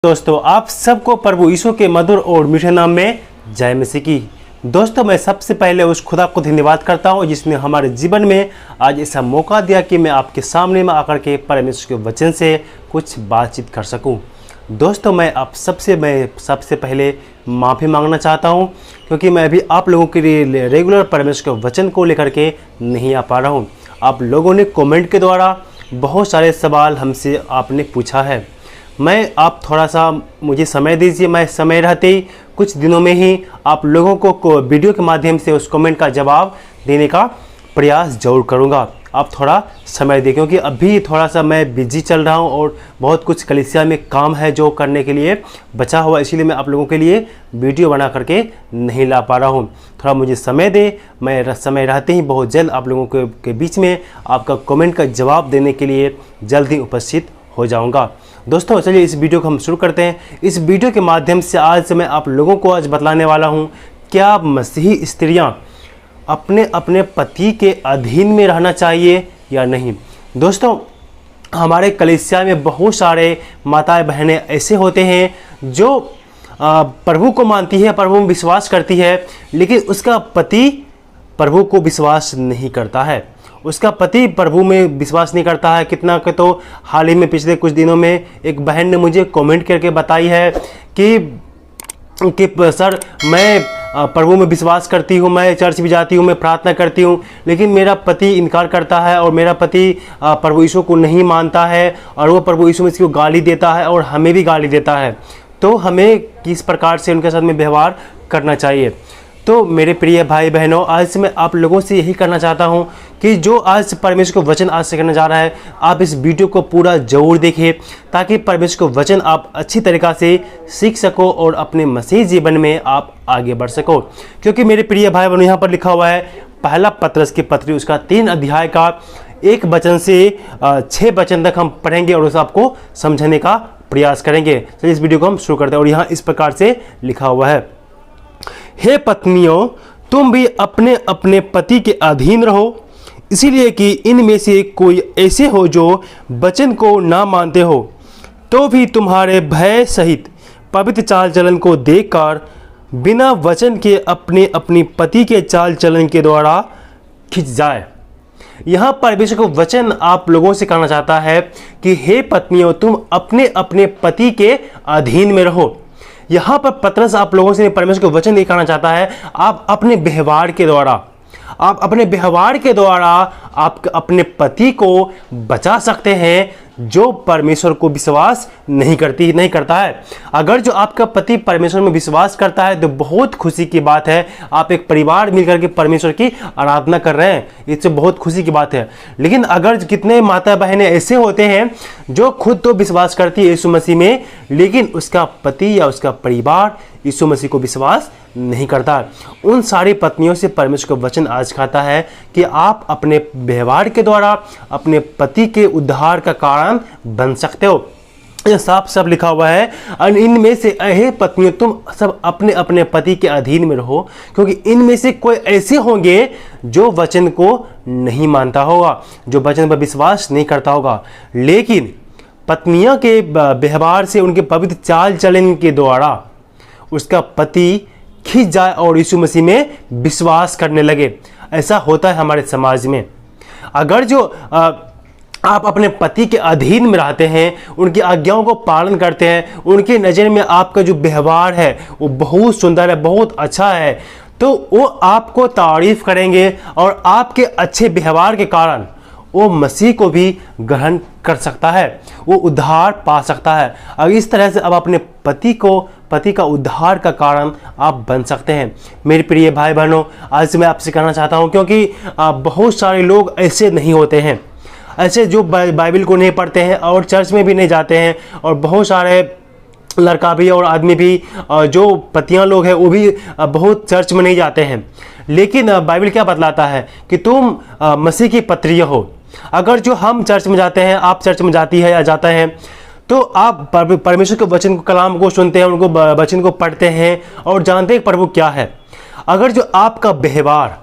दोस्तों, आप सबको प्रभु यीशु के मधुर और मीठे नाम में जय मसीह की। दोस्तों, मैं सबसे पहले उस खुदा को धन्यवाद करता हूं जिसने हमारे जीवन में आज ऐसा मौका दिया कि मैं आपके सामने में आकर के परमेश्वर के वचन से कुछ बातचीत कर सकूं। दोस्तों, मैं सबसे पहले माफ़ी मांगना चाहता हूं क्योंकि मैं अभी आप लोगों के लिए रेगुलर परमेश्वर के वचन को लेकर के नहीं आ पा रहा हूँ। आप लोगों ने कमेंट के द्वारा बहुत सारे सवाल हमसे आपने पूछा है। आप थोड़ा सा मुझे समय दीजिए, मैं समय रहते ही कुछ दिनों में ही आप लोगों को वीडियो के माध्यम से उस कमेंट का जवाब देने का प्रयास जरूर करूंगा। आप थोड़ा समय दें क्योंकि अभी थोड़ा सा मैं बिजी चल रहा हूं और बहुत कुछ कलीसिया में काम है जो करने के लिए बचा हुआ, इसीलिए मैं आप लोगों के लिए वीडियो बना करके नहीं ला पा रहा हूं। थोड़ा मुझे समय दे, मैं समय रहते ही बहुत जल्द आप लोगों के बीच में आपका कमेंट का जवाब देने के लिए जल्द ही उपस्थित हो जाऊंगा। दोस्तों, चलिए इस वीडियो को हम शुरू करते हैं। इस वीडियो के माध्यम से आज मैं आप लोगों को आज बतलाने वाला हूं, क्या मसीही स्त्रियां अपने अपने पति के अधीन में रहना चाहिए या नहीं। दोस्तों, हमारे कलीसिया में बहुत सारे माताएं बहनें ऐसे होते हैं जो प्रभु को मानती है, प्रभु में विश्वास करती है, लेकिन उसका पति प्रभु को विश्वास नहीं करता है। उसका पति प्रभु में विश्वास नहीं करता है। कितना के तो हाल ही में पिछले कुछ दिनों में एक बहन ने मुझे कमेंट करके बताई है कि सर, मैं प्रभु में विश्वास करती हूँ, मैं चर्च भी जाती हूँ, मैं प्रार्थना करती हूँ, लेकिन मेरा पति इनकार करता है और मेरा पति प्रभु यीशु को नहीं मानता है और वो प्रभु यीशु मसीह को गाली देता है और हमें भी गाली देता है। तो हमें किस प्रकार से उनके साथ में व्यवहार करना चाहिए। तो मेरे प्रिय भाई बहनों, आज मैं आप लोगों से यही करना चाहता हूं कि जो आज परमेश्वर का वचन आज से करने जा रहा है, आप इस वीडियो को पूरा जरूर देखिए ताकि परमेश्वर का वचन आप अच्छी तरीक़ा से सीख सको और अपने मसीह जीवन में आप आगे बढ़ सको। क्योंकि मेरे प्रिय भाई बहनों, यहाँ पर लिखा हुआ है पहला पत्रस की पत्री उसका 3 अध्याय का 1 वचन से 6 वचन तक हम पढ़ेंगे और उसे आपको समझने का प्रयास करेंगे। तो इस वीडियो को हम शुरू करते हैं और यहाँ इस प्रकार से लिखा हुआ है, हे पत्नियों, तुम भी अपने अपने पति के अधीन रहो, इसीलिए कि इनमें से कोई ऐसे हो जो वचन को ना मानते हो, तो भी तुम्हारे भय सहित पवित्र चाल चलन को देखकर बिना वचन के अपने अपनी पति के चाल चलन के द्वारा खिंच जाए। यहाँ परमेश्वर को वचन आप लोगों से कहना चाहता है कि हे पत्नियों, तुम अपने अपने पति के अधीन में रहो। यहाँ पर पतरस आप लोगों से परमेश्वर को वचन ये कहना चाहता है, आप अपने व्यवहार के द्वारा आप अपने पति को बचा सकते हैं जो परमेश्वर को विश्वास नहीं करता है। अगर जो आपका पति परमेश्वर में विश्वास करता है तो बहुत खुशी की बात है। आप एक परिवार मिलकर के परमेश्वर की आराधना कर रहे हैं, इससे बहुत खुशी की बात है। लेकिन अगर कितने माता बहनें ऐसे होते हैं जो खुद तो विश्वास करती है यीशु मसीह में, लेकिन उसका पति या उसका परिवार यीशु मसीह को विश्वास नहीं करता। उन सारी पत्नियों से परमेश्वर का वचन आज कहता है कि आप अपने व्यवहार के द्वारा अपने पति के उद्धार का कारण बन सकते हो। यह साफ लिखा हुआ है, और इनमें से हे पत्नियों, तुम सब अपने अपने पति के अधीन में रहो, क्योंकि इनमें से कोई ऐसे होंगे जो वचन को नहीं मानता होगा, जो वचन पर विश्वास नहीं करता होगा, लेकिन पत्नियों के व्यवहार से, उनके पवित्र चाल चलन के द्वारा उसका पति खिंच जाए और यीशु मसीह में विश्वास करने लगे। ऐसा होता है हमारे समाज में। अगर जो आप अपने पति के अधीन में रहते हैं, उनकी आज्ञाओं को पालन करते हैं, उनकी नज़र में आपका जो व्यवहार है वो बहुत सुंदर है, बहुत अच्छा है, तो वो आपको तारीफ करेंगे और आपके अच्छे व्यवहार के कारण वो मसीह को भी ग्रहण कर सकता है, वो उद्धार पा सकता है। अगर इस तरह से अब अपने पति का उद्धार का कारण आप बन सकते हैं। मेरे प्रिय भाई बहनों, आज मैं आपसे कहना चाहता हूं, क्योंकि बहुत सारे लोग ऐसे नहीं होते हैं, ऐसे जो बाइबल को नहीं पढ़ते हैं और चर्च में भी नहीं जाते हैं, और बहुत सारे लड़का भी और आदमी भी जो पतियां लोग हैं वो भी बहुत चर्च में नहीं जाते हैं। लेकिन बाइबल क्या बतलाता है कि तुम मसीह की पत्रियां हो। अगर जो हम चर्च में जाते हैं, आप चर्च में जाती है या जाता है, तो आप परमेश्वर के वचन को, कलाम को सुनते हैं, उनको वचन को पढ़ते हैं और जानते हैं प्रभु क्या है। अगर जो आपका व्यवहार,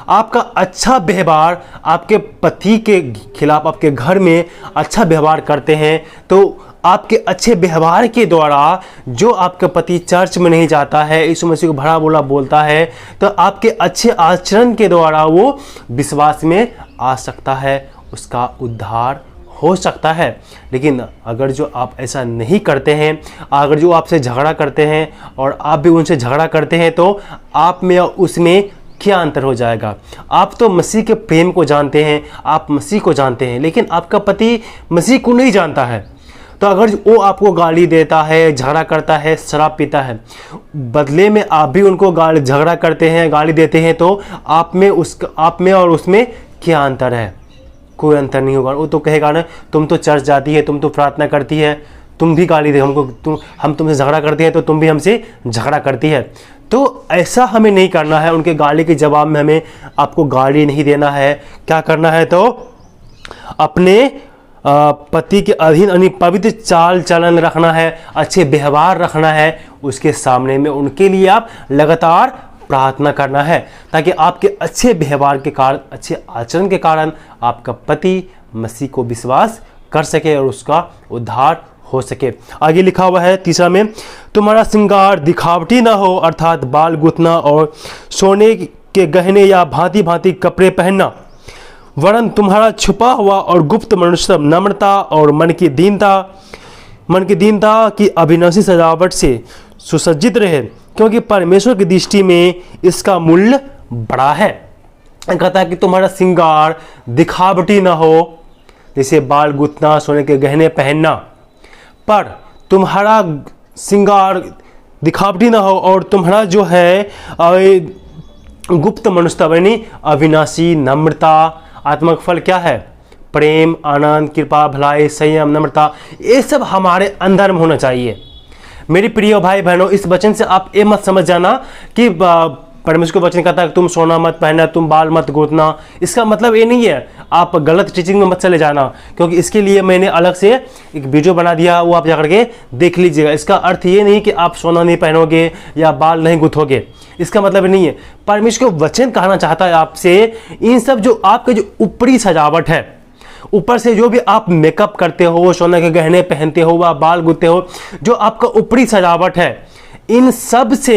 आपका अच्छा व्यवहार आपके पति के खिलाफ, आपके घर में अच्छा व्यवहार करते हैं, तो आपके अच्छे व्यवहार के द्वारा जो आपका पति चर्च में नहीं जाता है, यीशु मसीह को भला बुरा बोलता है, तो आपके अच्छे आचरण के द्वारा वो विश्वास में आ सकता है, उसका उद्धार हो सकता है। लेकिन अगर जो आप ऐसा नहीं करते हैं, अगर जो आपसे झगड़ा करते हैं और आप भी उनसे झगड़ा करते हैं, तो आप में और उसमें क्या अंतर हो जाएगा। आप तो मसीह के प्रेम को जानते हैं, आप मसीह को जानते हैं, लेकिन आपका पति मसीह को नहीं जानता है। तो अगर वो आपको गाली देता है, झगड़ा करता है, शराब पीता है, बदले में आप भी उनको झगड़ा करते हैं, गाली देते हैं, तो आप में और उसमें क्या अंतर है? कोई अंतर नहीं होगा। वो तो कहेगा ना, तुम तो चर्च जाती है, तुम तो प्रार्थना करती है, तुम भी गाली दे हमको, हम तुमसे झगड़ा करते हैं तो तुम भी हमसे झगड़ा करती है। तो ऐसा हमें नहीं करना है। उनके गाली के जवाब में हमें आपको गाली नहीं देना है। क्या करना है? तो अपने पति के अधीन यानी पवित्र चाल चलन रखना है, अच्छे व्यवहार रखना है उसके सामने में। उनके लिए आप लगातार प्रार्थना करना है, ताकि आपके अच्छे व्यवहार के कारण, अच्छे आचरण के कारण आपका पति मसीह को विश्वास कर सके और उसका उद्धार हो सके। आगे लिखा हुआ है 3 में, तुम्हारा श्रृंगार दिखावटी ना हो, अर्थात बाल गुथना और सोने के गहने या भांति भांति कपड़े पहनना, वरन तुम्हारा छुपा हुआ और गुप्त मनुष्य नम्रता और मन की दीनता की अविनाशी सजावट से सुसज्जित रहे, क्योंकि परमेश्वर की दृष्टि में इसका मूल्य बड़ा है। कहता है कि तुम्हारा श्रृंगार दिखावटी ना हो, जैसे बाल गुथना, सोने के गहने पहनना, पर तुम्हारा श्रृंगार दिखावटी ना हो और तुम्हारा जो है गुप्त मनुष्यता यानी अविनाशी नम्रता। आत्मिक फल क्या है? प्रेम, आनंद, कृपा, भलाई, संयम, नम्रता, ये सब हमारे अंदर में होना चाहिए। मेरी प्रिय भाई बहनों, इस वचन से आप ये मत समझ जाना कि परमेश्वर का वचन कहता है तुम सोना मत पहनना, तुम बाल मत गोतना। इसका मतलब ये नहीं है, आप गलत टीचिंग में मत चले जाना, क्योंकि इसके लिए मैंने अलग से एक वीडियो बना दिया, वो आप जाकर के देख लीजिएगा। इसका अर्थ ये नहीं कि आप सोना नहीं पहनोगे या बाल नहीं गुथोगे, इसका मतलब नहीं है। परमेश्वर का वचन कहना चाहता है आपसे, इन सब जो आपके जो ऊपरी सजावट है, ऊपर से जो भी आप मेकअप करते हो, सोने के गहने पहनते हो, व बाल गुथते हो, जो आपका ऊपरी सजावट है, इन सब से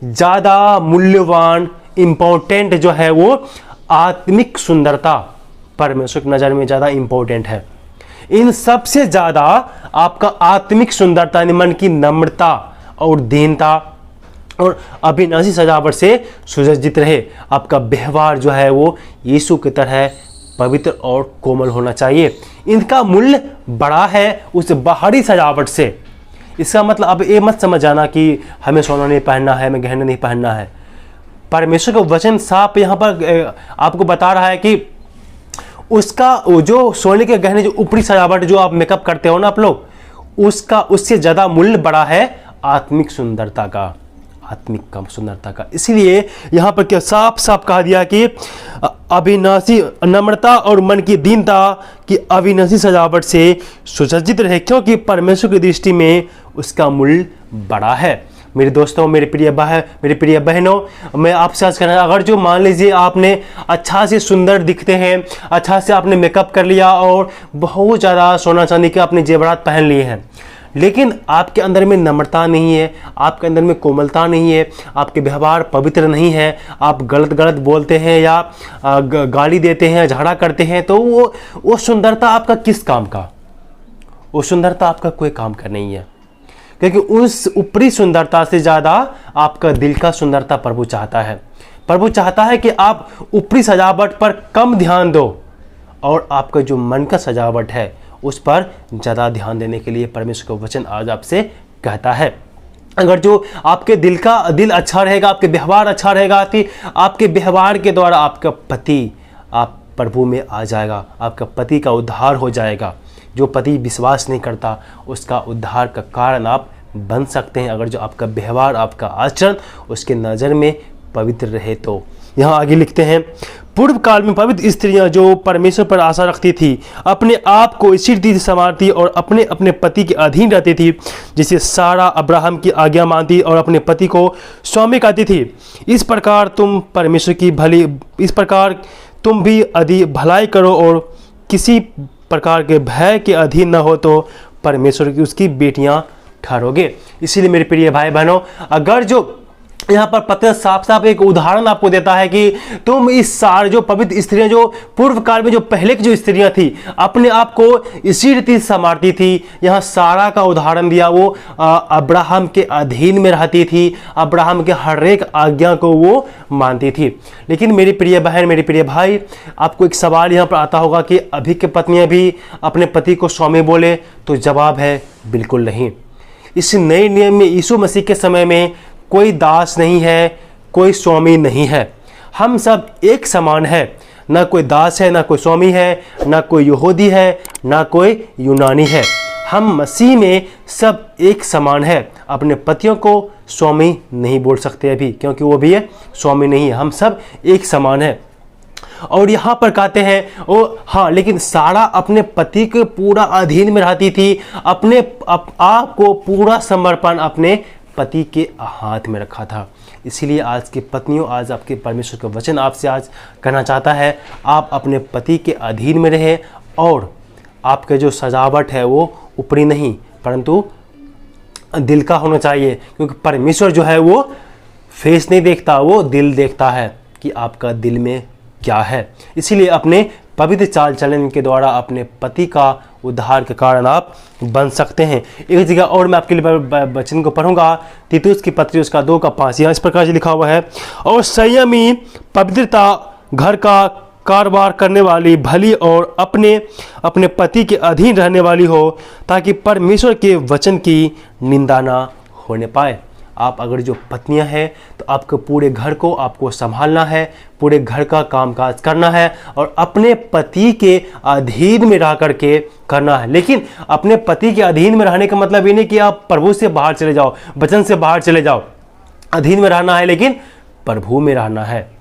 ज़्यादा मूल्यवान इम्पोर्टेंट जो है वो आत्मिक सुंदरता परमेश्वर की नज़र में ज़्यादा इम्पोर्टेंट है। इन सब से ज़्यादा आपका आत्मिक सुंदरता यानी मन की नम्रता और दीनता और अविनाशी सजावट से सुसज्जित रहे। आपका व्यवहार जो है वो यीशु की तरह पवित्र और कोमल होना चाहिए। इनका मूल्य बड़ा है उस बाहरी सजावट से। इसका मतलब अब ये मत समझ जाना कि हमें सोना नहीं पहनना है, हमें गहने नहीं पहनना है। परमेश्वर का वचन साफ यहाँ पर आपको बता रहा है कि उसका जो सोने के गहने, जो ऊपरी सजावट जो आप मेकअप करते हो ना आप लोग, उसका उससे ज़्यादा मूल्य बड़ा है आत्मिक सुंदरता का, आत्मिक कम सुंदरता का। इसलिए यहाँ पर क्या साफ साफ कहा दिया कि अविनाशी नम्रता और मन की दीनता की अविनाशी सजावट से सुसज्जित रहे, क्योंकि परमेश्वर की दृष्टि में उसका मूल्य बड़ा है। मेरे दोस्तों, मेरे प्रिय बहनों, मैं आपसे आज कहना, अगर जो मान लीजिए आपने अच्छा से सुंदर दिखते हैं, अच्छा से आपने मेकअप कर लिया और बहुत ज़्यादा सोना चांदी के आपने जेवरात पहन लिए हैं, लेकिन आपके अंदर में नम्रता नहीं है, आपके अंदर में कोमलता नहीं है, आपके व्यवहार पवित्र नहीं है, आप गलत बोलते हैं या गाली देते हैं, झगड़ा करते हैं, तो वो सुंदरता आपका किस काम का? वो सुंदरता आपका कोई काम का नहीं है, क्योंकि उस ऊपरी सुंदरता से ज़्यादा आपका दिल का सुंदरता प्रभु चाहता है। प्रभु चाहता है कि आप ऊपरी सजावट पर कम ध्यान दो और आपका जो मन का सजावट है उस पर ज़्यादा ध्यान देने के लिए परमेश्वर का वचन आज आपसे कहता है। अगर जो आपके दिल अच्छा रहेगा, आपके व्यवहार अच्छा रहेगा, कि आपके व्यवहार के द्वारा आपका पति आप प्रभु में आ जाएगा, आपका पति का उद्धार हो जाएगा। जो पति विश्वास नहीं करता उसका उद्धार का कारण आप बन सकते हैं, अगर जो आपका व्यवहार, आपका आचरण उसके नज़र में पवित्र रहे तो। यहाँ आगे लिखते हैं, पूर्व काल में पवित्र स्त्रियां जो परमेश्वर पर आशा रखती थी, अपने आप को इसी रीति से संवारती और अपने अपने पति के अधीन रहती थी, जिसे सारा अब्राहम की आज्ञा मानती और अपने पति को स्वामी कहती थी। इस प्रकार तुम भी भलाई करो और किसी प्रकार के भय के अधीन न हो, तो परमेश्वर की उसकी बेटियां ठहरोगे। इसीलिए मेरे प्रिय भाई बहनों, अगर जो यहाँ पर पतरस साफ साफ एक उदाहरण आपको देता है कि तुम इस सारे जो पवित्र स्त्रियां, जो पूर्व काल में जो पहले की जो स्त्रियां थी, अपने आप को इसी रीति संवारती थी। यहाँ सारा का उदाहरण दिया, वो अब्राहम के अधीन में रहती थी, अब्राहम के हर एक आज्ञा को वो मानती थी। लेकिन मेरी प्रिय बहन, मेरे प्रिय भाई, आपको एक सवाल यहाँ पर आता होगा कि अभी के पत्नियां भी अपने पति को स्वामी बोले, तो जवाब है बिल्कुल नहीं। इस नए नियम में यीशु मसीह के समय में कोई दास नहीं है, कोई स्वामी नहीं है, हम सब एक समान है। ना कोई दास है, ना कोई स्वामी है, ना कोई यहूदी है, ना कोई यूनानी है। हम मसीह में सब एक समान है। अपने पतियों को स्वामी नहीं बोल सकते अभी, क्योंकि वो भी है स्वामी नहीं है। हम सब एक समान है। और यहाँ पर कहते हैं ओ हाँ, लेकिन सारा अपने पति के पूरा अधीन में रहती थी, अपने आप को पूरा समर्पण अपने पति के हाथ में रखा था। इसीलिए आज की पत्नियों, आज आपके परमेश्वर का वचन आपसे आज कहना चाहता है, आप अपने पति के अधीन में रहें और आपके जो सजावट है वो ऊपरी नहीं परंतु दिल का होना चाहिए, क्योंकि परमेश्वर जो है वो फेस नहीं देखता, वो दिल देखता है कि आपका दिल में क्या है। इसीलिए अपने पवित्र चाल चलन के द्वारा अपने पति का उद्धार के कारण आप बन सकते हैं। एक जगह और मैं आपके लिए वचन को पढ़ूंगा, तीतुस की पत्री उसका 2:5। यहाँ इस प्रकार से लिखा हुआ है, और संयमी, पवित्रता, घर का कारोबार करने वाली, भली और अपने पति के अधीन रहने वाली हो, ताकि परमेश्वर के वचन की निंदा ना होने पाए। आप अगर जो पत्नियां हैं तो आपको पूरे घर को आपको संभालना है, पूरे घर का कामकाज करना है और अपने पति के अधीन में रह करके करना है। लेकिन अपने पति के अधीन में रहने का मतलब ये नहीं कि आप प्रभु से बाहर चले जाओ, वचन से बाहर चले जाओ। अधीन में रहना है, लेकिन प्रभु में रहना है।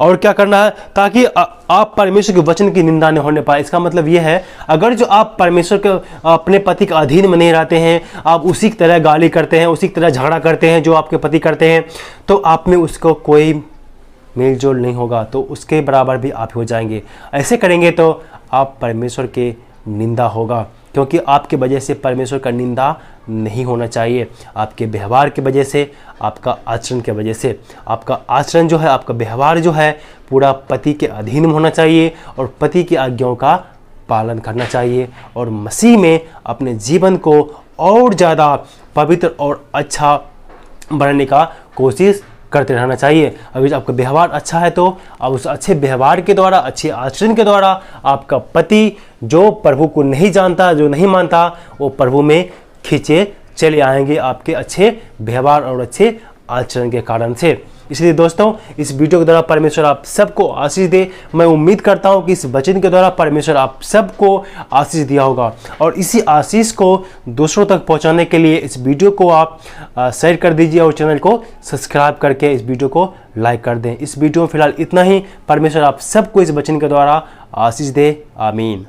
और क्या करना है, ताकि आप परमेश्वर के वचन की निंदा नहीं होने पाए। इसका मतलब यह है, अगर जो आप परमेश्वर के अपने पति के अधीन में नहीं रहते हैं, आप उसी की तरह गाली करते हैं, उसी की तरह झगड़ा करते हैं जो आपके पति करते हैं, तो आप में उसको कोई मेल जोल नहीं होगा, तो उसके बराबर भी आप हो जाएंगे। ऐसे करेंगे तो आप परमेश्वर के निंदा होगा, क्योंकि आपके वजह से परमेश्वर का निंदा नहीं होना चाहिए। आपके व्यवहार की वजह से, आपका आचरण के वजह से, आपका आचरण जो है, आपका व्यवहार जो है, पूरा पति के अधीन होना चाहिए और पति की आज्ञाओं का पालन करना चाहिए और मसीह में अपने जीवन को और ज़्यादा पवित्र और अच्छा बनाने का कोशिश करते रहना चाहिए। अगर आपका व्यवहार अच्छा है तो आप उस अच्छे व्यवहार के द्वारा, अच्छे आचरण के द्वारा आपका पति जो प्रभु को नहीं जानता, जो नहीं मानता, वो प्रभु में खींचे चले आएंगे आपके अच्छे व्यवहार और अच्छे आचरण के कारण से। इसलिए दोस्तों, इस वीडियो के द्वारा परमेश्वर आप सबको आशीष दे। मैं उम्मीद करता हूं कि इस वचन के द्वारा परमेश्वर आप सबको आशीष दिया होगा और इसी आशीष को दूसरों तक पहुंचाने के लिए इस वीडियो को आप शेयर कर दीजिए और चैनल को सब्सक्राइब करके इस वीडियो को लाइक कर दें। इस वीडियो में फिलहाल इतना ही। परमेश्वर आप सबको इस वचन के द्वारा आशीष दे। आमीन।